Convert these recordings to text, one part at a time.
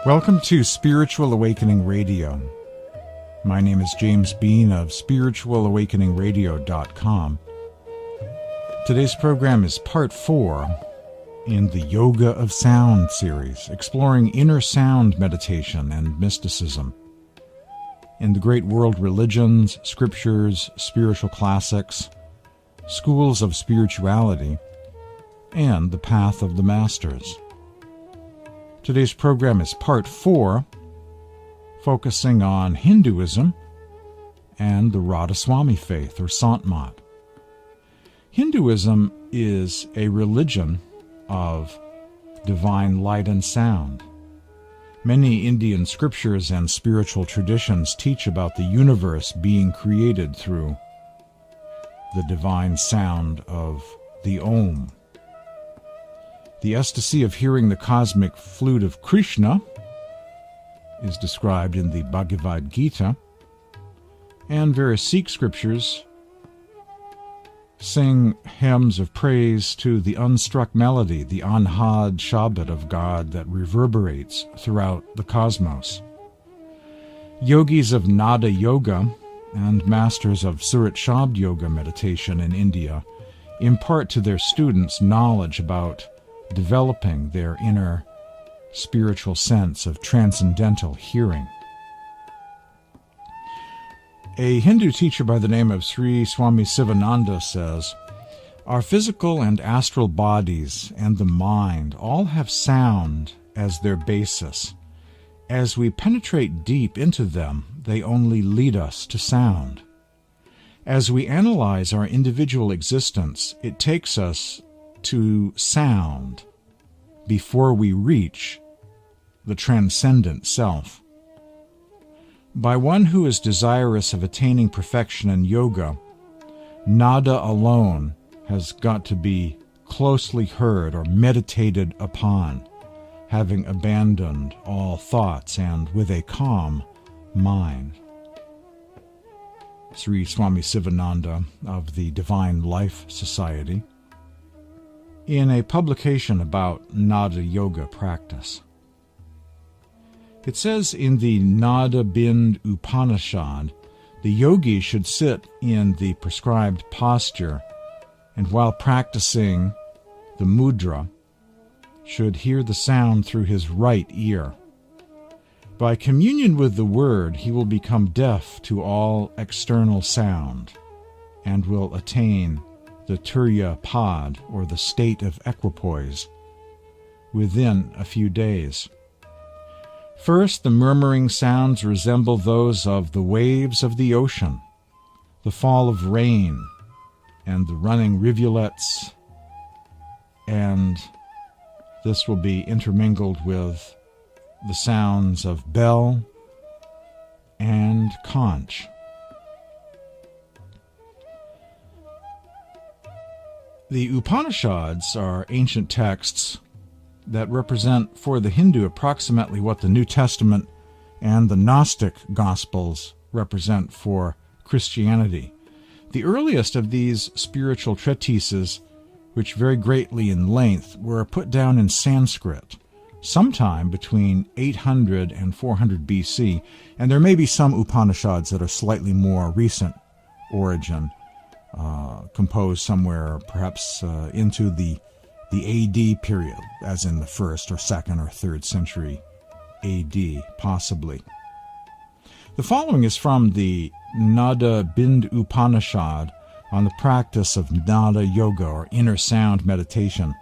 Welcome to Spiritual Awakening Radio. My name is James Bean of spiritualawakeningradio.com. Today's program is part 4 in the Yoga of Sound series, exploring inner sound meditation and mysticism. In the great world religions, scriptures, spiritual classics, schools of spirituality, and the path of the masters. Today's program is part 4, focusing on Hinduism and the Radhasoami faith, or Sant. Hinduism is a religion of divine light and sound. Many Indian scriptures and spiritual traditions teach about the universe being created through the divine sound of the Om. The ecstasy of hearing the cosmic flute of Krishna is described in the Bhagavad Gita, and various Sikh scriptures sing hymns of praise to the Unstruck Melody, the Anhad Shabad of God that reverberates throughout the cosmos. Yogis of Nada Yoga and masters of Surat Shabd Yoga meditation in India impart to their students knowledge about developing their inner spiritual sense of transcendental hearing. A Hindu teacher by the name of Sri Swami Sivananda says, "Our physical and astral bodies and the mind all have sound as their basis. As we penetrate deep into them, they only lead us to sound. As we analyze our individual existence, it takes us to sound before we reach the transcendent self. By one who is desirous of attaining perfection in yoga, nada alone has got to be closely heard or meditated upon, having abandoned all thoughts and with a calm mind." Sri Swami Sivananda of the Divine Life Society, in a publication about Nada Yoga practice. It says in the Nada Bind Upanishad, the yogi should sit in the prescribed posture, and while practicing the mudra, should hear the sound through his right ear. By communion with the word, he will become deaf to all external sound, and will attain the Turiya Pad, or the state of equipoise, within a few days. First, the murmuring sounds resemble those of the waves of the ocean, the fall of rain, and the running rivulets, and this will be intermingled with the sounds of bell and conch. The Upanishads are ancient texts that represent for the Hindu approximately what the New Testament and the Gnostic Gospels represent for Christianity. The earliest of these spiritual treatises, which vary greatly in length, were put down in Sanskrit sometime between 800 and 400 BC, and there may be some Upanishads that are slightly more recent origin, composed somewhere perhaps into the AD period, as in the 1st or 2nd or 3rd century AD, possibly. The following is from the Nada Bind Upanishad on the practice of Nada Yoga, or inner sound meditation.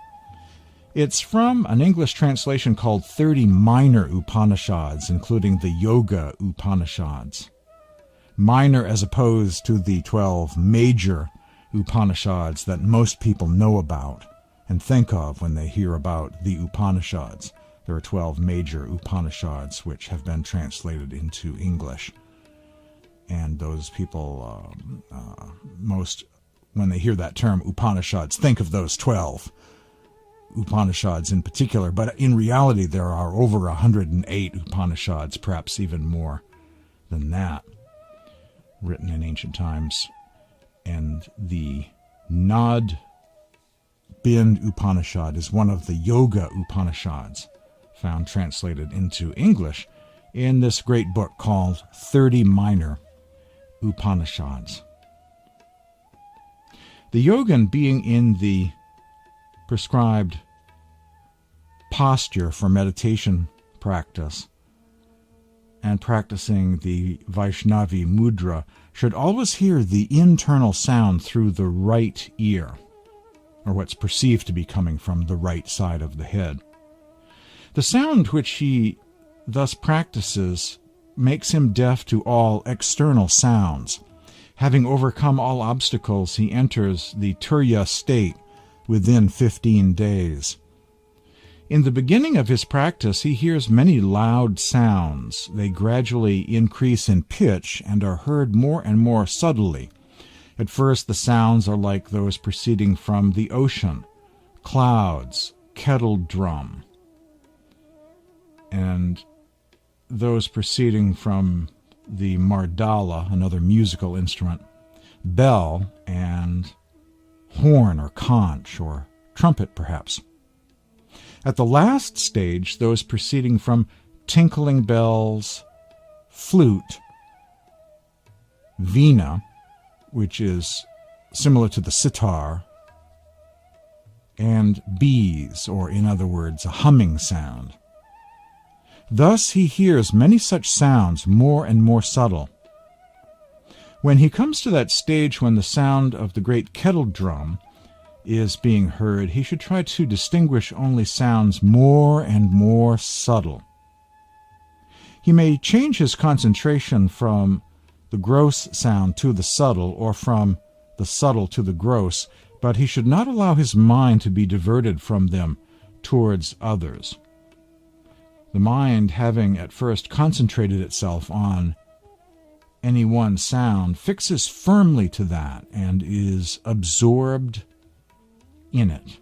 It's from an English translation called 30 Minor Upanishads, including the Yoga Upanishads. Minor as opposed to the 12 major Upanishads that most people know about and think of when they hear about the Upanishads. There are 12 major Upanishads which have been translated into English. And those people, most, when they hear that term Upanishads, think of those 12 Upanishads in particular. But in reality, there are over 108 Upanishads, perhaps even more than that, written in ancient times. And the Nada Bind Upanishad is one of the Yoga Upanishads found translated into English in this great book called 30 Minor Upanishads. The yogin, being in the prescribed posture for meditation practice and practicing the Vaishnavi mudra, should always hear the internal sound through the right ear, or what's perceived to be coming from the right side of the head. The sound which he thus practices makes him deaf to all external sounds. Having overcome all obstacles, he enters the Turiya state within 15 days. In the beginning of his practice, he hears many loud sounds. They gradually increase in pitch and are heard more and more subtly. At first, the sounds are like those proceeding from the ocean, clouds, kettledrum, and those proceeding from the mardala, another musical instrument, bell, and horn or conch or trumpet perhaps. At the last stage, those proceeding from tinkling bells, flute, veena, which is similar to the sitar, and bees, or in other words, a humming sound. Thus he hears many such sounds, more and more subtle. When he comes to that stage when the sound of the great kettledrum is being heard, he should try to distinguish only sounds more and more subtle. He may change his concentration from the gross sound to the subtle, or from the subtle to the gross, but he should not allow his mind to be diverted from them towards others. The mind, having at first concentrated itself on any one sound, fixes firmly to that and is absorbed in it.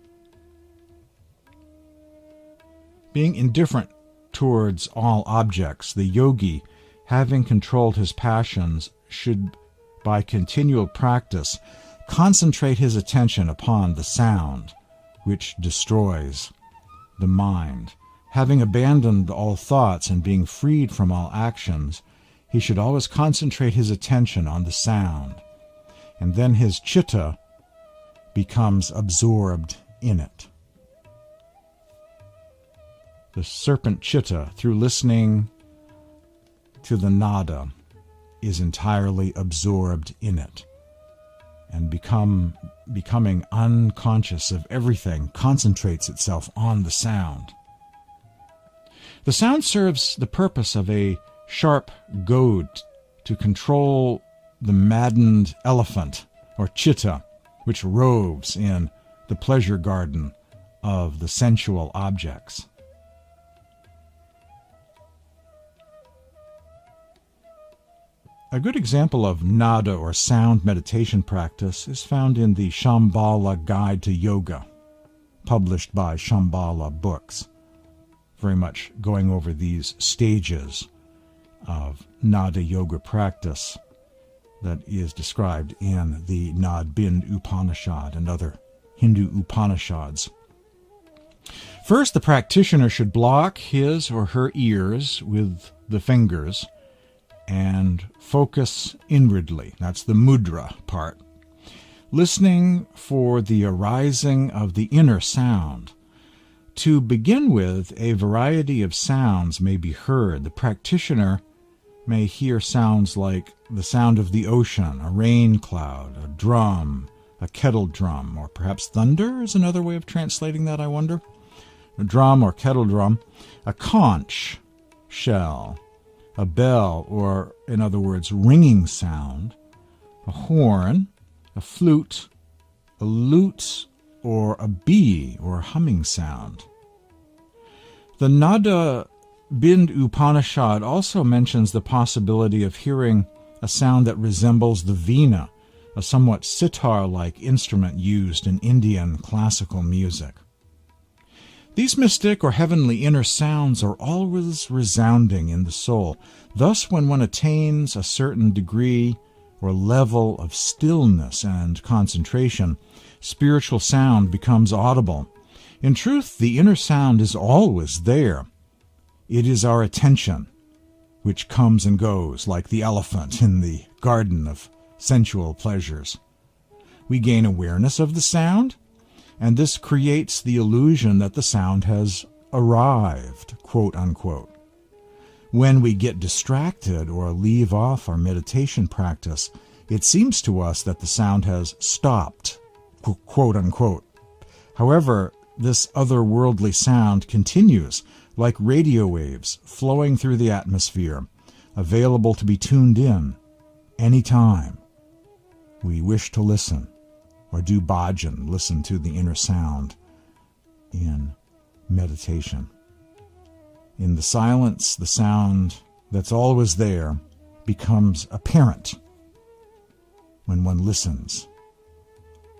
Being indifferent towards all objects, the yogi, having controlled his passions, should, by continual practice, concentrate his attention upon the sound, which destroys the mind. Having abandoned all thoughts and being freed from all actions, he should always concentrate his attention on the sound, and then his chitta becomes absorbed in it. The serpent chitta, through listening to the nada, is entirely absorbed in it, and becoming unconscious of everything, concentrates itself on the sound. The sound serves the purpose of a sharp goad to control the maddened elephant, or chitta, which roves in the pleasure garden of the sensual objects. A good example of nada or sound meditation practice is found in the Shambhala Guide to Yoga, published by Shambhala Books, very much going over these stages of nada yoga practice that is described in the Nad-bind Upanishad and other Hindu Upanishads. First, the practitioner should block his or her ears with the fingers and focus inwardly. That's the mudra part. Listening for the arising of the inner sound. To begin with, a variety of sounds may be heard. The practitioner may hear sounds like the sound of the ocean, a rain cloud, a drum, a kettledrum, or perhaps thunder is another way of translating that, I wonder. A drum or kettledrum, a conch shell, a bell, or in other words, ringing sound, a horn, a flute, a lute, or a bee, or humming sound. The Nad-bind Upanishad also mentions the possibility of hearing a sound that resembles the veena, a somewhat sitar-like instrument used in Indian classical music. These mystic or heavenly inner sounds are always resounding in the soul. Thus, when one attains a certain degree or level of stillness and concentration, spiritual sound becomes audible. In truth, the inner sound is always there. It is our attention which comes and goes like the elephant in the garden of sensual pleasures. We gain awareness of the sound, and this creates the illusion that the sound has arrived, quote unquote. When we get distracted or leave off our meditation practice, it seems to us that the sound has stopped, quote unquote. However, this otherworldly sound continues like radio waves flowing through the atmosphere, available to be tuned in anytime we wish to listen or do bhajan, listen to the inner sound in meditation. In the silence, the sound that's always there becomes apparent when one listens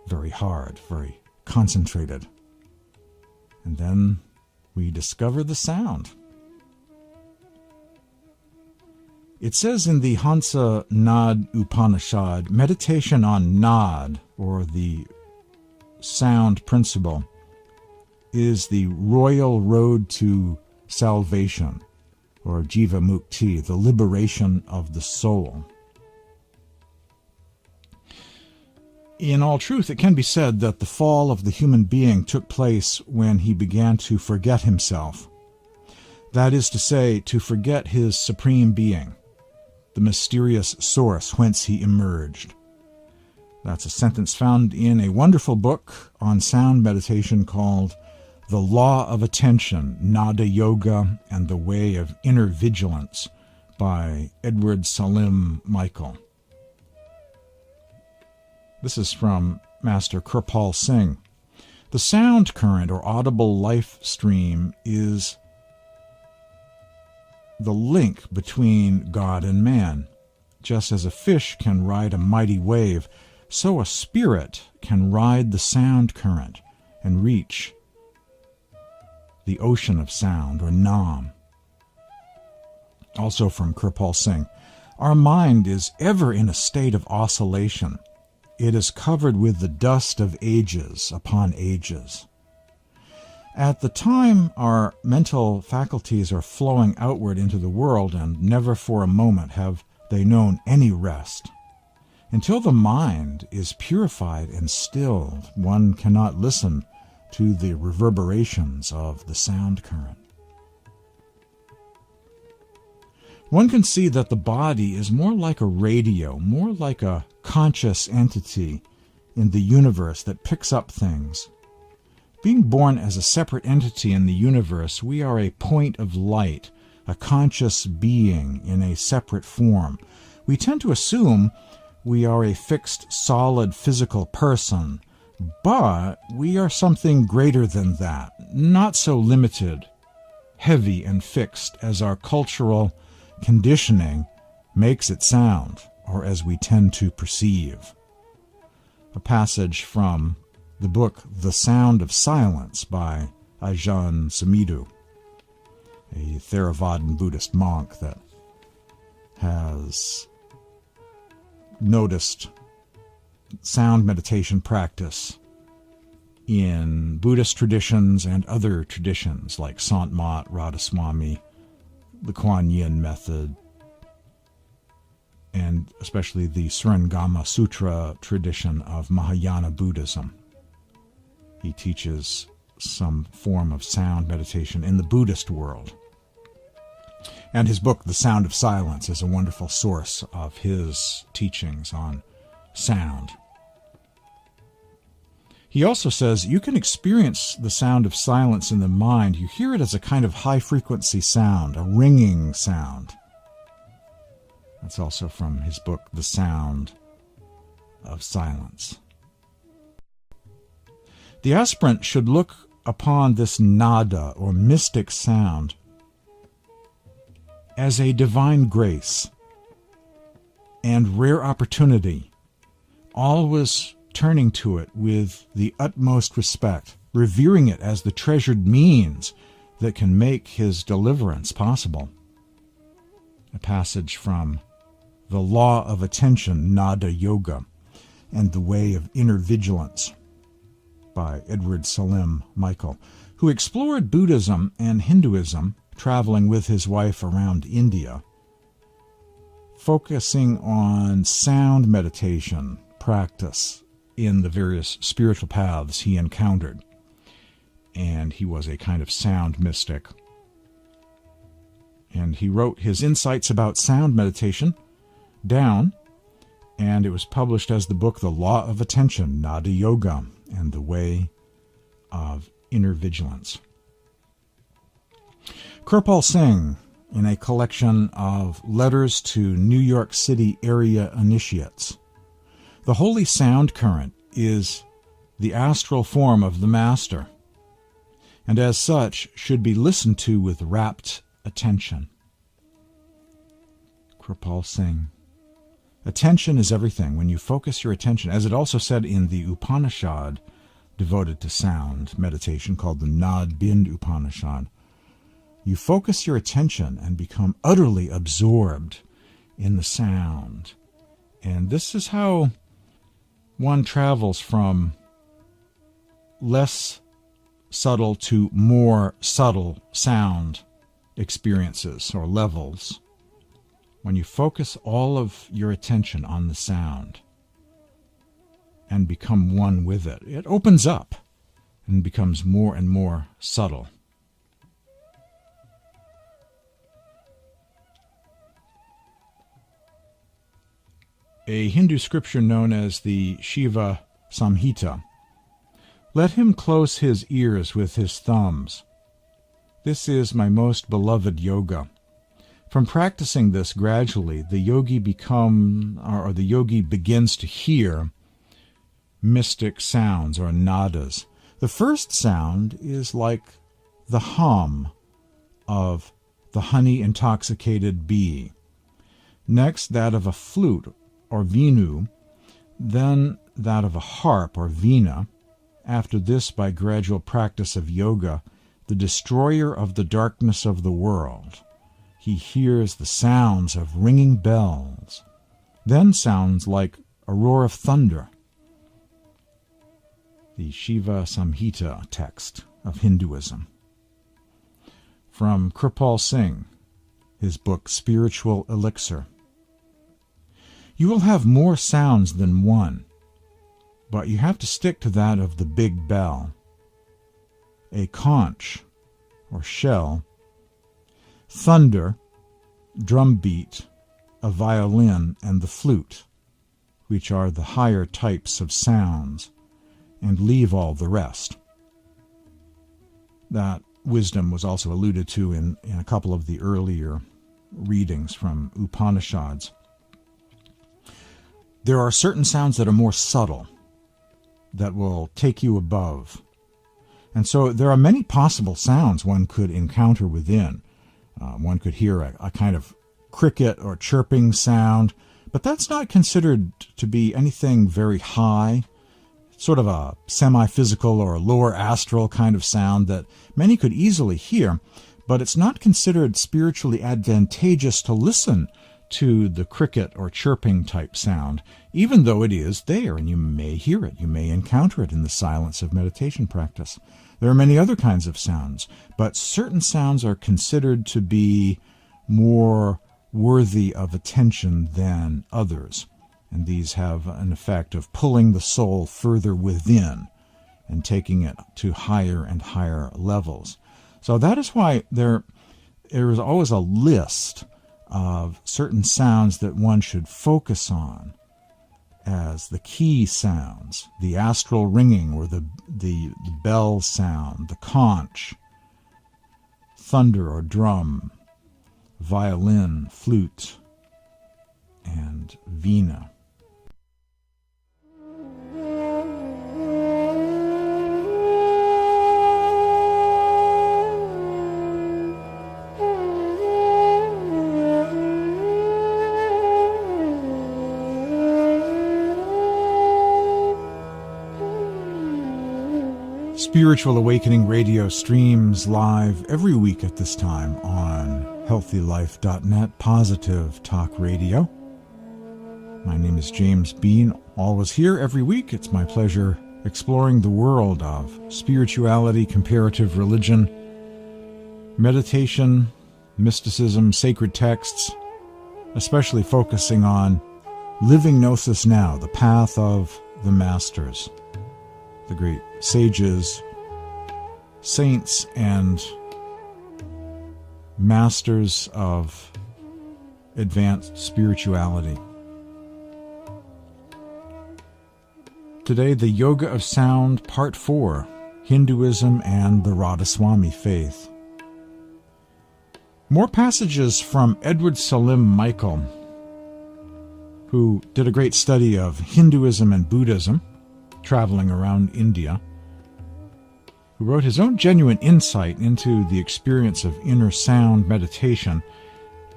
very hard, very concentrated. And then we discover the sound. It says in the Hansa Nad Upanishad, meditation on Nad, or the sound principle, is the royal road to salvation, or Jiva Mukti, the liberation of the soul. In all truth, it can be said that the fall of the human being took place when he began to forget himself. That is to say, to forget his supreme being, the mysterious source whence he emerged. That's a sentence found in a wonderful book on sound meditation called The Law of Attention, Nada Yoga and the Way of Inner Vigilance by Edward Salim Michael. This is from Master Kirpal Singh. The sound current or audible life stream is the link between God and man. Just as a fish can ride a mighty wave, so a spirit can ride the sound current and reach the ocean of sound, or Nam. Also from Kirpal Singh, our mind is ever in a state of oscillation. It is covered with the dust of ages upon ages. At the time our mental faculties are flowing outward into the world, and never for a moment have they known any rest. Until the mind is purified and stilled, one cannot listen to the reverberations of the sound current. One can see that the body is more like a radio, more like a conscious entity in the universe that picks up things. Being born as a separate entity in the universe, we are a point of light, a conscious being in a separate form. We tend to assume we are a fixed, solid, physical person, but we are something greater than that, not so limited, heavy, and fixed as our cultural conditioning makes it sound, or as we tend to perceive. A passage from the book The Sound of Silence by Ajahn Sumedho, a Theravadan Buddhist monk that has noticed sound meditation practice in Buddhist traditions and other traditions like Sant Mat, Radhasoami, the Kuan Yin method, and especially the Surangama Sutra tradition of Mahayana Buddhism. He teaches some form of sound meditation in the Buddhist world. And his book, The Sound of Silence, is a wonderful source of his teachings on sound. He also says you can experience the sound of silence in the mind. You hear it as a kind of high-frequency sound, a ringing sound. That's also from his book, The Sound of Silence. The aspirant should look upon this nada, or mystic sound, as a divine grace and rare opportunity, always turning to it with the utmost respect, revering it as the treasured means that can make his deliverance possible. A passage from The Law of Attention, Nada Yoga, and the Way of Inner Vigilance by Edward Salim Michael, who explored Buddhism and Hinduism traveling with his wife around India, focusing on sound meditation practice in the various spiritual paths he encountered. And he was a kind of sound mystic. And he wrote his insights about sound meditation down, and it was published as the book The Law of Attention, Nada Yoga, and the Way of Inner Vigilance. Kirpal Singh, in a collection of letters to New York City area initiates, the holy sound current is the astral form of the Master, and as such should be listened to with rapt attention. Kirpal Singh. Attention is everything. When you focus your attention, as it also said in the Upanishad devoted to sound meditation called the Nad Bind Upanishad, you focus your attention and become utterly absorbed in the sound. And this is how one travels from less subtle to more subtle sound experiences or levels. When you focus all of your attention on the sound and become one with it, it opens up and becomes more and more subtle. A Hindu scripture known as the Shiva Samhita. Let him close his ears with his thumbs. This is my most beloved yoga. From practicing this gradually, the yogi begins to hear mystic sounds or nadas. The first sound is like the hum of the honey-intoxicated bee. Next, that of a flute or venu, then that of a harp or veena. After this, by gradual practice of yoga, the destroyer of the darkness of the world, he hears the sounds of ringing bells, then sounds like a roar of thunder. The Shiva Samhita text of Hinduism. From Kirpal Singh, his book Spiritual Elixir. You will have more sounds than one, but you have to stick to that of the big bell, a conch or shell, thunder, drum beat, a violin, and the flute, which are the higher types of sounds, and leave all the rest. That wisdom was also alluded to in a couple of the earlier readings from Upanishads. There are certain sounds that are more subtle, that will take you above. And so there are many possible sounds one could encounter within. One could hear a kind of cricket or chirping sound, but that's not considered to be anything very high, sort of a semi-physical or lower astral kind of sound that many could easily hear, but it's not considered spiritually advantageous to listen to the cricket or chirping type sound, even though it is there and you may hear it, you may encounter it in the silence of meditation practice. There are many other kinds of sounds, but certain sounds are considered to be more worthy of attention than others, and these have an effect of pulling the soul further within and taking it to higher and higher levels. So that is why there is always a list of certain sounds that one should focus on as the key sounds, the astral ringing or the bell sound, the conch, thunder or drum, violin, flute, and veena. Spiritual Awakening Radio streams live every week at this time on healthylife.net, Positive Talk Radio. My name is James Bean, always here every week. It's my pleasure exploring the world of spirituality, comparative religion, meditation, mysticism, sacred texts, especially focusing on living gnosis now, the path of the masters, the great sages, saints, and masters of advanced spirituality. Today, the Yoga of Sound, Part 4, Hinduism and the Radhasoami Faith. More passages from Edward Salim Michael, who did a great study of Hinduism and Buddhism, traveling around India, who wrote his own genuine insight into the experience of inner sound meditation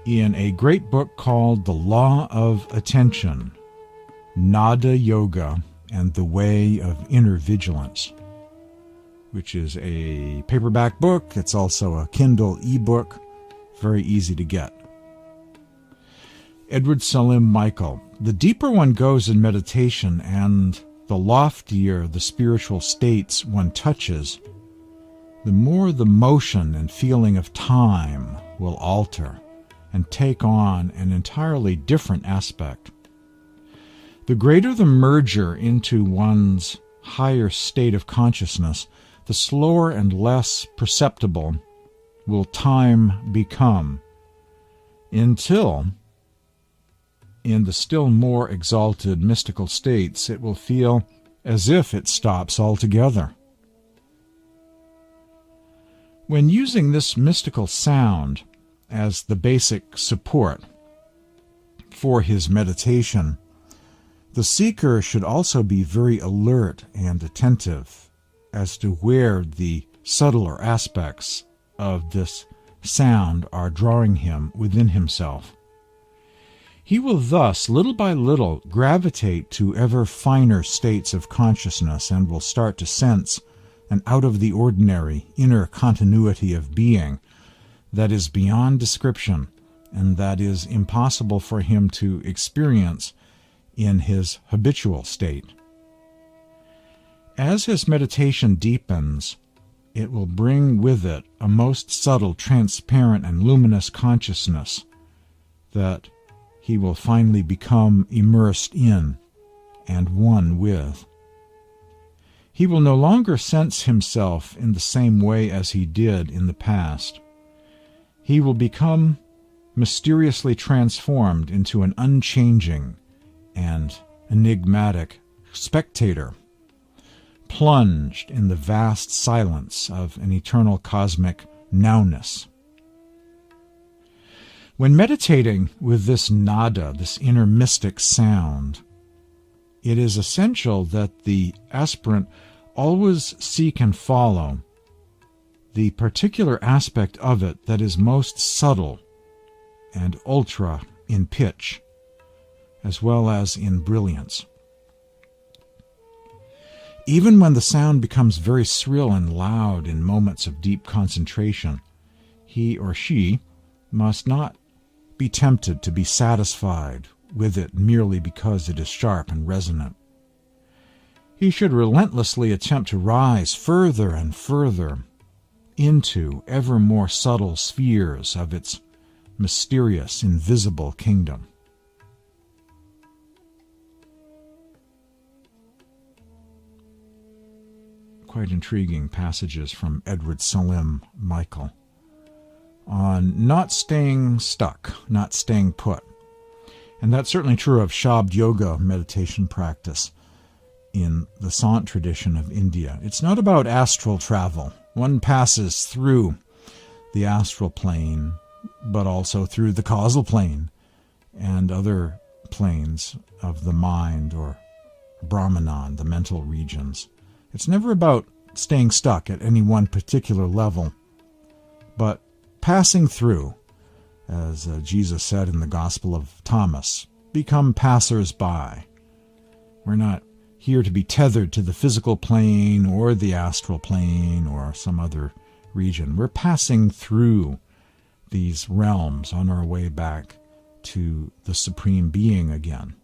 in a great book called The Law of Attention, Nada Yoga and the Way of Inner Vigilance, which is a paperback book. It's also a Kindle ebook, very easy to get. Edward Salim Michael. The deeper one goes in meditation and the loftier the spiritual states one touches, the more the motion and feeling of time will alter and take on an entirely different aspect. The greater the merger into one's higher state of consciousness, the slower and less perceptible will time become, until, in the still more exalted mystical states, it will feel as if it stops altogether. When using this mystical sound as the basic support for his meditation, the seeker should also be very alert and attentive as to where the subtler aspects of this sound are drawing him within himself. He will thus, little by little, gravitate to ever finer states of consciousness and will start to sense an out-of-the-ordinary inner continuity of being that is beyond description and that is impossible for him to experience in his habitual state. As his meditation deepens, it will bring with it a most subtle, transparent, and luminous consciousness that he will finally become immersed in and one with. He will no longer sense himself in the same way as he did in the past. He will become mysteriously transformed into an unchanging and enigmatic spectator, plunged in the vast silence of an eternal cosmic nowness. When meditating with this nada, this inner mystic sound, it is essential that the aspirant always seek and follow the particular aspect of it that is most subtle and ultra in pitch, as well as in brilliance. Even when the sound becomes very shrill and loud in moments of deep concentration, he or she must not be tempted to be satisfied with it merely because it is sharp and resonant. He should relentlessly attempt to rise further and further into ever more subtle spheres of its mysterious, invisible kingdom. Quite intriguing passages from Edward Salim Michael on not staying stuck, not staying put. And that's certainly true of Shabd yoga meditation practice in the Sant tradition of India. It's not about astral travel. One passes through the astral plane, but also through the causal plane and other planes of the mind or Brahmanan, the mental regions. It's never about staying stuck at any one particular level, but passing through, as Jesus said in the Gospel of Thomas, become passers-by. We're not here to be tethered to the physical plane or the astral plane or some other region. We're passing through these realms on our way back to the Supreme Being again.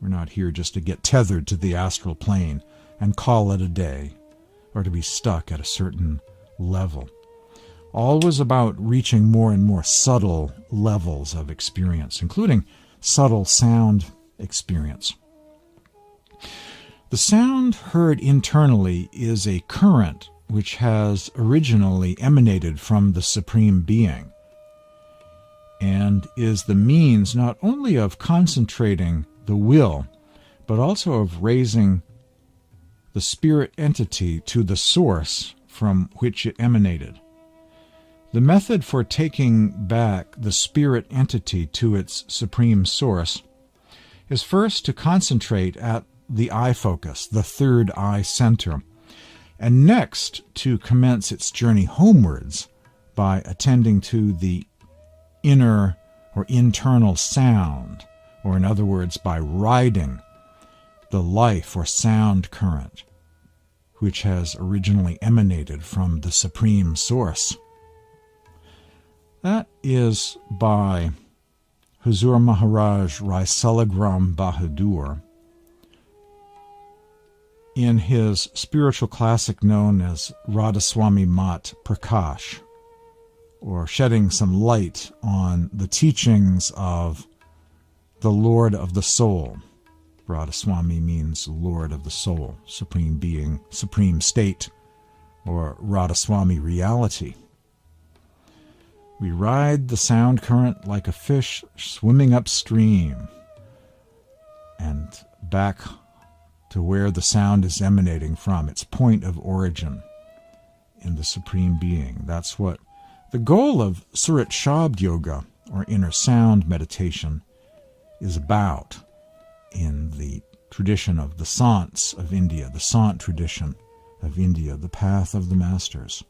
We're not here just to get tethered to the astral plane and call it a day, or to be stuck at a certain level. always about reaching more and more subtle levels of experience, including subtle sound experience. The sound heard internally is a current which has originally emanated from the Supreme Being, and is the means not only of concentrating the will, but also of raising the spirit entity to the source from which it emanated. The method for taking back the spirit entity to its supreme source is first to concentrate at the eye focus, the third eye center, and next to commence its journey homewards by attending to the inner or internal sound, or in other words, by riding the life or sound current which has originally emanated from the Supreme Source. That is by Huzur Maharaj Rai Salagram Bahadur in his spiritual classic known as Radhasoami Mat Prakash, or shedding some light on the teachings of the Lord of the Soul. Radhaswami means Lord of the Soul, Supreme Being, Supreme State, or Radhaswami reality. We ride the sound current like a fish swimming upstream and back to where the sound is emanating from, its point of origin in the Supreme Being. That's what the goal of Surat Shabd Yoga, or inner sound meditation, is about in the tradition of the Sants of India, the Sant tradition of India, the path of the masters.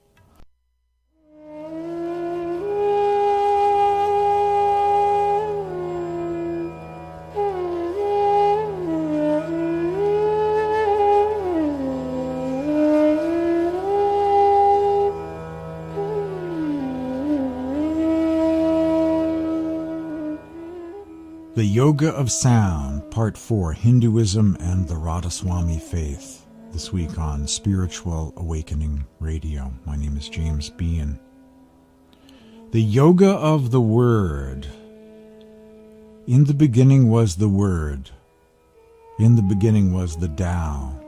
The Yoga of Sound, Part 4, Hinduism and the Radhaswami Faith, this week on Spiritual Awakening Radio. My name is James Bean. The Yoga of the Word. In the beginning was the Word. In the beginning was the Tao.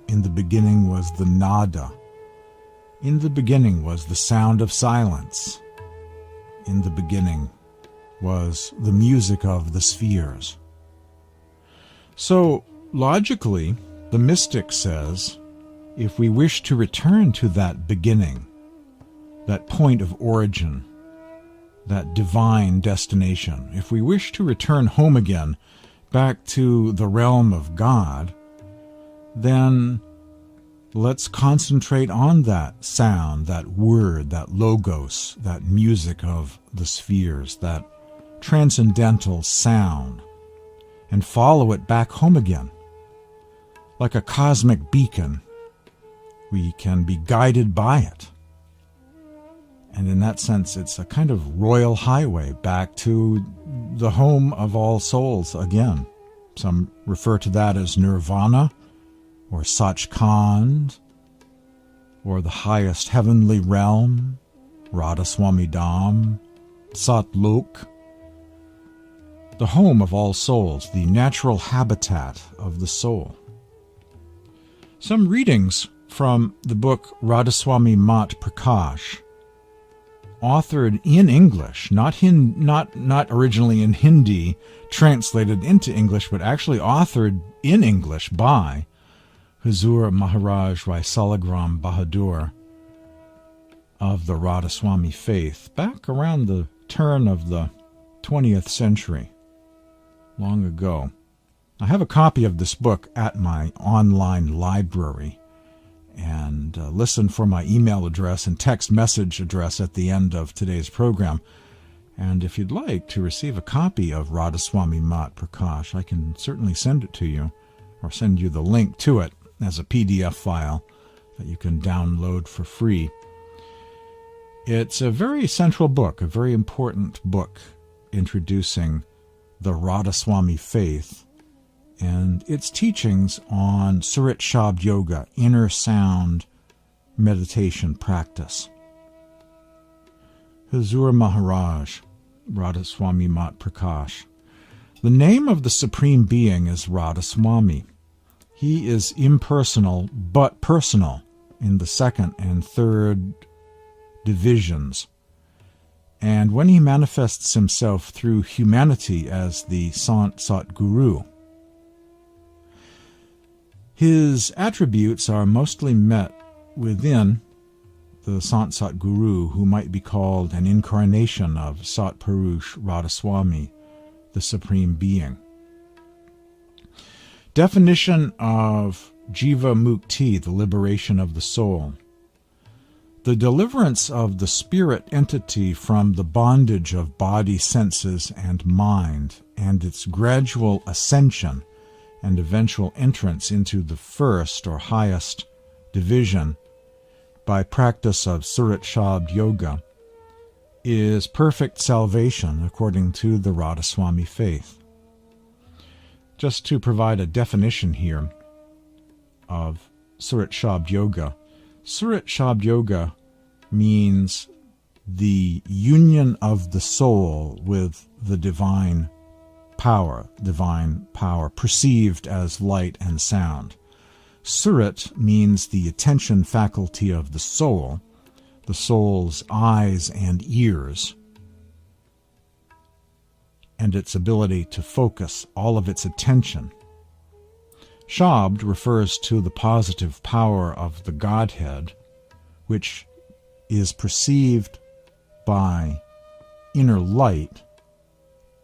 In the beginning was the Nada. In the beginning was the sound of silence. In the beginning was the music of the spheres. So, logically, the mystic says, if we wish to return to that beginning, that point of origin, that divine destination, if we wish to return home again, back to the realm of God, then let's concentrate on that sound, that word, that logos, that music of the spheres, that transcendental sound, and follow it back home again. Like a cosmic beacon, we can be guided by it. And in that sense, it's a kind of royal highway back to the home of all souls again. Some refer to that as nirvana, or Sachkhand, or the highest heavenly realm, Radhaswami Dham, Satlok, the home of all souls, the natural habitat of the soul. Some readings from the book Radhasoami Mat Prakash, authored in English, not originally in Hindi, translated into English, but actually authored in English by Huzur Maharaj Rai Salagram Bahadur of the Radhaswami faith, back around the turn of the 20th century. Long ago. I have a copy of this book at my online library, and listen for my email address and text message address at the end of today's program. And if you'd like to receive a copy of Radhasoami Mat Prakash, I can certainly send it to you, or send you the link to it as a PDF file that you can download for free. It's a very central book, a very important book introducing the Radhaswami faith and its teachings on Surat Shabd Yoga, inner sound meditation practice. Huzur Maharaj, Radhaswami Mat Prakash. The name of the Supreme Being is Radhaswami. He is impersonal but personal in the second and third divisions. And when he manifests himself through humanity as the Sant Satguru, his attributes are mostly met within the Sant Satguru, who might be called an incarnation of Satpurush Radhaswami, the Supreme Being. Definition of Jiva Mukti, the liberation of the soul. The deliverance of the spirit entity from the bondage of body, senses, and mind, and its gradual ascension and eventual entrance into the first or highest division by practice of Surat Shabd Yoga, is perfect salvation according to the Radhaswami faith. Just to provide a definition here of Surat Shabd Yoga, Surat Shabd Yoga means the union of the soul with the divine power perceived as light and sound. Surat means the attention faculty of the soul's eyes and ears, and its ability to focus all of its attention. Shabd refers to the positive power of the Godhead, which is perceived by inner light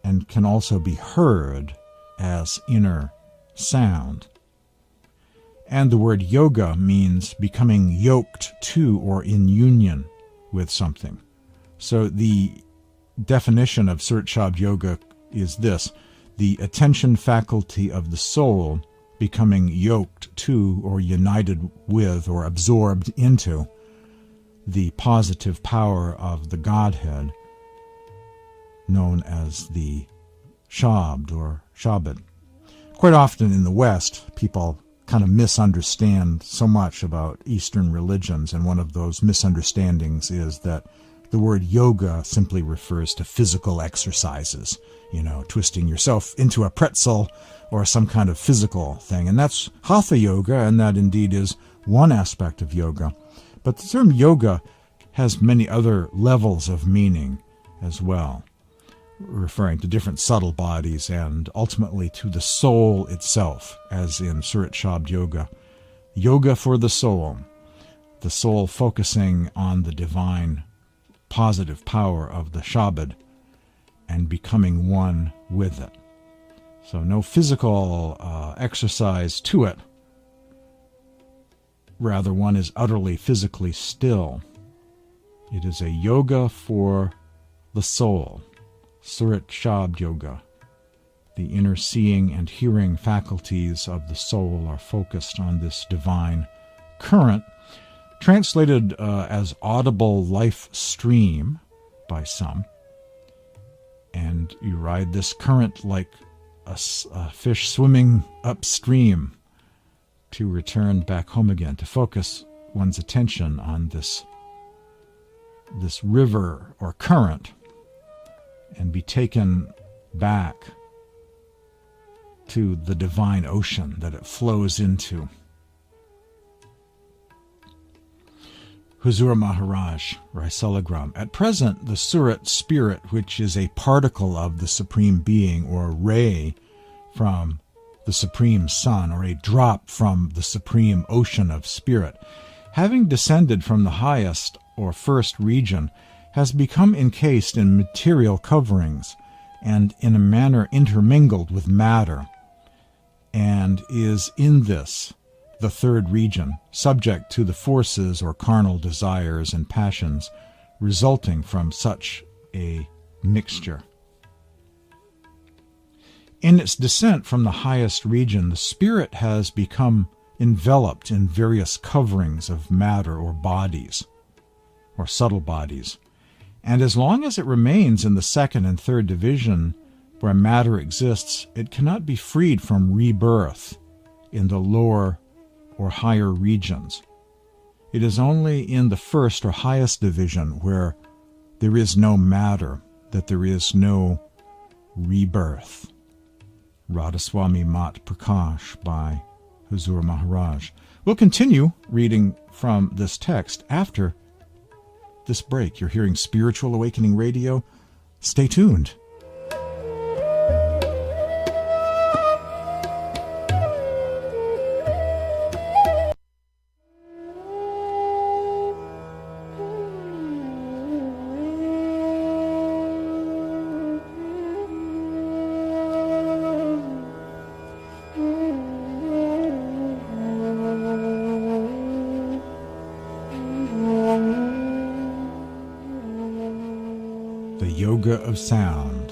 and can also be heard as inner sound. And the word yoga means becoming yoked to or in union with something. So the definition of Surat Shabd Yoga is this: the attention faculty of the soul becoming yoked to or united with or absorbed into the positive power of the Godhead, known as the Shabd or Shabad. Quite often in the West, people kind of misunderstand so much about Eastern religions, and one of those misunderstandings is that the word yoga simply refers to physical exercises, twisting yourself into a pretzel or some kind of physical thing. And that's hatha yoga, and that indeed is one aspect of yoga. But the term yoga has many other levels of meaning as well, referring to different subtle bodies and ultimately to the soul itself, as in Surat Shabd Yoga. Yoga for the soul focusing on the divine positive power of the Shabad and becoming one with it. So no physical exercise to it. Rather, one is utterly physically still. It is a yoga for the soul. Surat Shabd Yoga. The inner seeing and hearing faculties of the soul are focused on this divine current, translated as audible life stream by some. And you ride this current like a fish swimming upstream to return back home again, to focus one's attention on this river or current and be taken back to the divine ocean that it flows into. Huzur Maharaj, Raisalagram. At present, the Surat spirit, which is a particle of the Supreme Being, or ray from the Supreme Sun, or a drop from the Supreme Ocean of Spirit, having descended from the highest or first region, has become encased in material coverings and in a manner intermingled with matter, and is in this, the third region, subject to the forces or carnal desires and passions resulting from such a mixture. In its descent from the highest region, the spirit has become enveloped in various coverings of matter or bodies, or subtle bodies, and as long as it remains in the second and third division where matter exists, it cannot be freed from rebirth in the lower or higher regions. It is only in the first or highest division where there is no matter, that there is no rebirth. Radhasoami Mat Prakash by Huzur Maharaj. We'll continue reading from this text after this break. You're hearing Spiritual Awakening Radio. Stay tuned. Yoga of Sound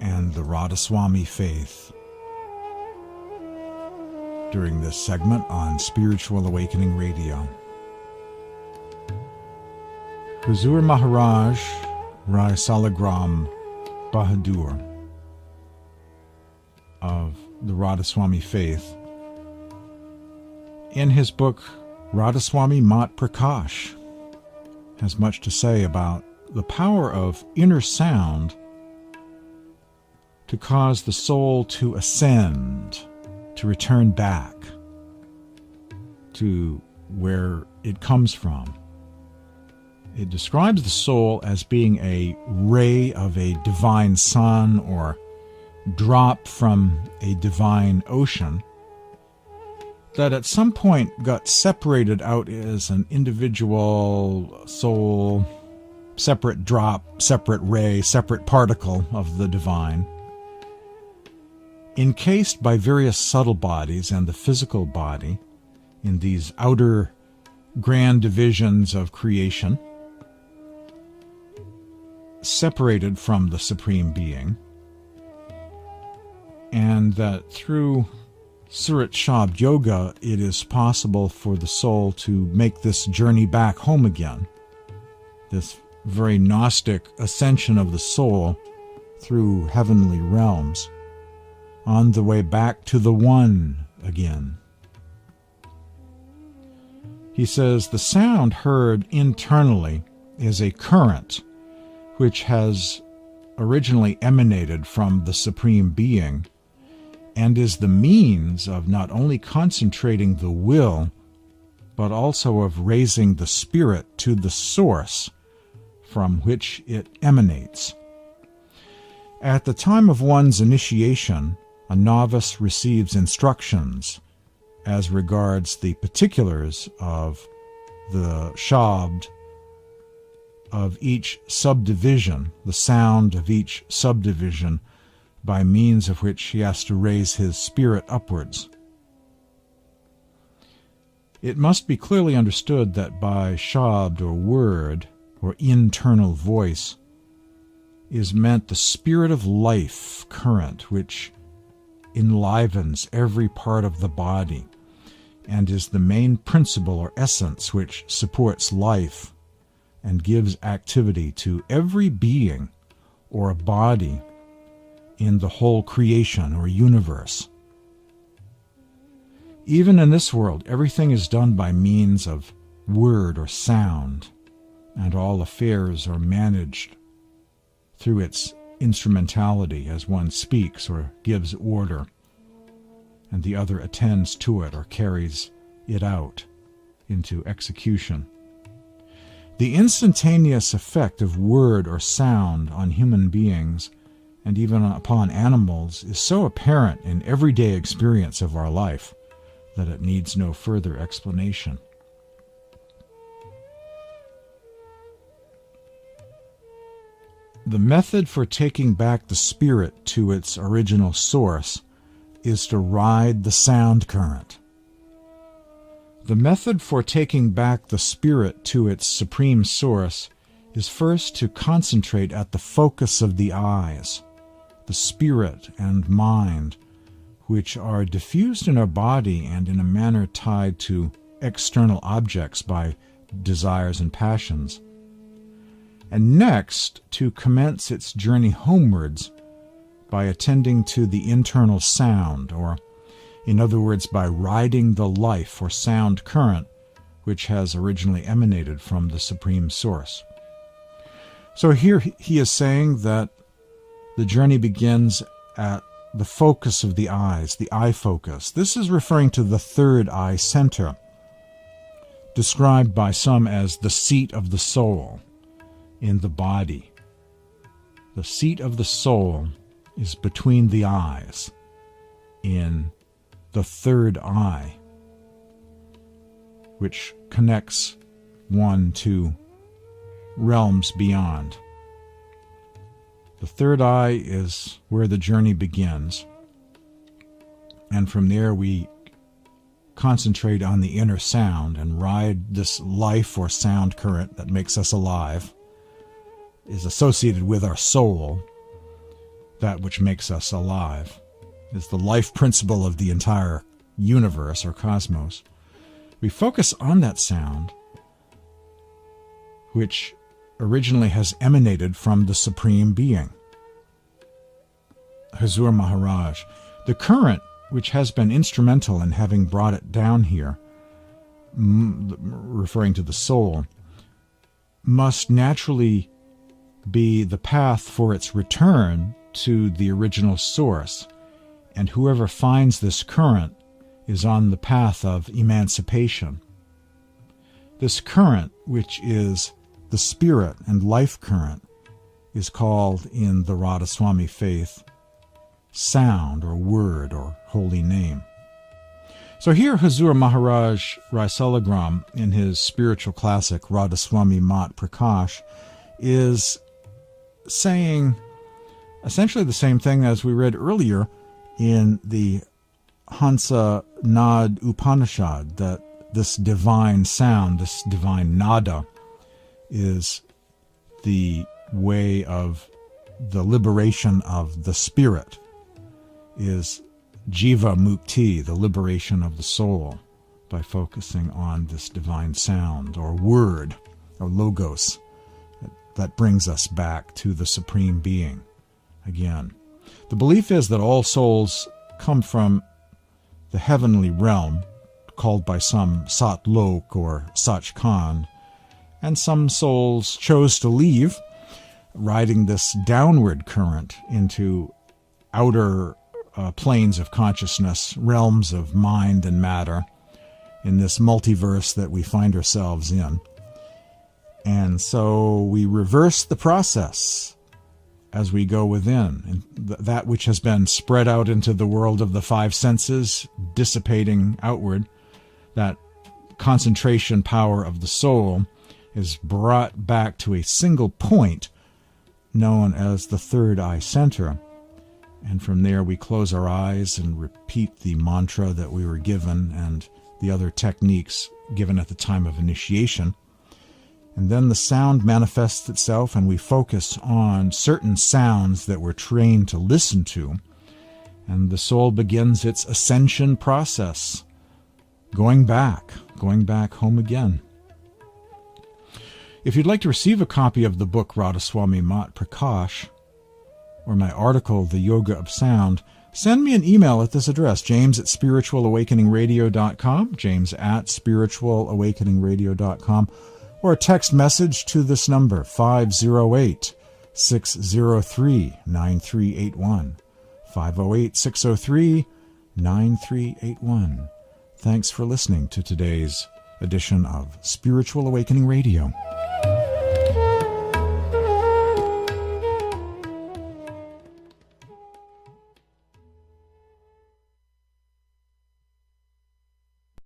and the Radhaswami faith during this segment on Spiritual Awakening Radio. Huzur Maharaj Rai Salagram Bahadur of the Radhaswami faith, in his book Radhasoami Mat Prakash, has much to say about the power of inner sound to cause the soul to ascend, to return back to where it comes from. It describes the soul as being a ray of a divine sun or drop from a divine ocean that at some point got separated out as an individual soul, separate drop, separate ray, separate particle of the divine, encased by various subtle bodies and the physical body in these outer grand divisions of creation, separated from the Supreme Being, and that through Surat Shabd Yoga it is possible for the soul to make this journey back home again, this very Gnostic ascension of the soul through heavenly realms, on the way back to the One again. He says, the sound heard internally is a current which has originally emanated from the Supreme Being and is the means of not only concentrating the will, but also of raising the spirit to the source from which it emanates. At the time of one's initiation, a novice receives instructions as regards the particulars of the Shabd of each subdivision, the sound of each subdivision, by means of which he has to raise his spirit upwards. It must be clearly understood that by Shabd or word, or internal voice, is meant the spirit of life current which enlivens every part of the body and is the main principle or essence which supports life and gives activity to every being or body in the whole creation or universe. Even in this world, everything is done by means of word or sound, and all affairs are managed through its instrumentality as one speaks or gives order, and the other attends to it or carries it out into execution. The instantaneous effect of word or sound on human beings and even upon animals is so apparent in everyday experience of our life that it needs no further explanation. The method for taking back the spirit to its original source is to ride the sound current. The method for taking back the spirit to its supreme source is first to concentrate at the focus of the eyes, the spirit and mind, which are diffused in our body and in a manner tied to external objects by desires and passions, and next to commence its journey homewards by attending to the internal sound, or in other words, by riding the life or sound current which has originally emanated from the Supreme Source. So here he is saying that the journey begins at the focus of the eyes, the eye focus. This is referring to the third eye center, described by some as the seat of the soul in the body. The seat of the soul is between the eyes, in the third eye, which connects one to realms beyond. The third eye is where the journey begins, and from there we concentrate on the inner sound and ride this life or sound current that makes us alive, is associated with our soul. That which makes us alive is the life principle of the entire universe or cosmos. We focus on that sound, which originally has emanated from the Supreme Being, Hazur Maharaj. The current, which has been instrumental in having brought it down here, referring to the soul, must naturally be the path for its return to the original source, and whoever finds this current is on the path of emancipation. This current, which is the spirit and life current, is called in the Radhaswami faith sound or word or holy name. So here Hazur Maharaj Raisalagram, in his spiritual classic Radhaswami Mat Prakash, is saying essentially the same thing as we read earlier in the Hansa Nad Upanishad, that this divine sound, this divine nada, is the way of the liberation of the spirit, is jiva mukti, the liberation of the soul, by focusing on this divine sound or word or logos that brings us back to the Supreme Being again. The belief is that all souls come from the heavenly realm, called by some Satlok or Sachkhand, and some souls chose to leave, riding this downward current into outer planes of consciousness, realms of mind and matter, in this multiverse that we find ourselves in. And so we reverse the process as we go within, and that which has been spread out into the world of the five senses, dissipating outward, that concentration power of the soul is brought back to a single point known as the third eye center. And from there we close our eyes and repeat the mantra that we were given and the other techniques given at the time of initiation. And then the sound manifests itself, and we focus on certain sounds that we're trained to listen to, and the soul begins its ascension process, going back home again. If you'd like to receive a copy of the book Radhaswami Mat Prakash, or my article, The Yoga of Sound, send me an email at this address, james@spiritualawakeningradio.com, james@spiritualawakeningradio.com, or a text message to this number, 508-603-9381, 508-603-9381. Thanks for listening to today's edition of Spiritual Awakening Radio.